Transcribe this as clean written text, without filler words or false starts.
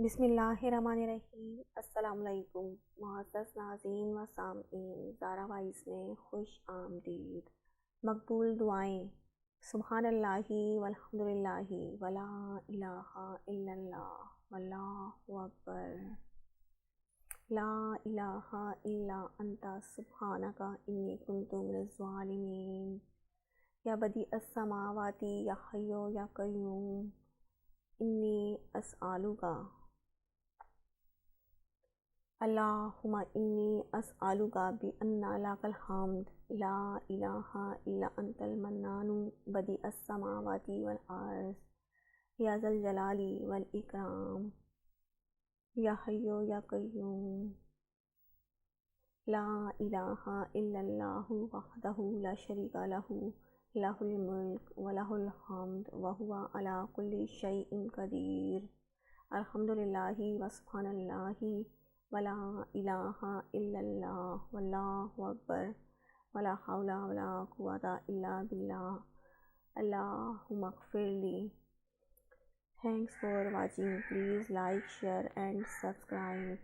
بسم اللہ الرحمن الرحیم۔ السلام علیکم معزز ناظرین و سامعین، زارا وائس میں خوش آمدید۔ مقبول دعائیں: سبحان اللہ والحمد للہ ولا الہ الا اللہ واللہ اکبر، لا الہ الا انت سبحانک انی کنت من الظالمین، یا بدیع السماوات یا حی یا قیوم انی اسألک، اللہم انی اسألک بأن لک الحمد لا الہ الا انت المنان بدیع السماوات والارض یا ذا الجلال والاکرام، یا حی یا قیوم لا الہ الا اللہ وحدہ لا شریک لہ، لہ الملک ولہ الحمد وہو علی کل شیء قدیر، الحمدللہ وسبحان اللہ ولا الہ الا اللہ واللہ اکبر، ولا حول ولا قوۃ الا باللہ، اللہم اغفر لی۔ Thanks for watching. Please like, share and subscribe.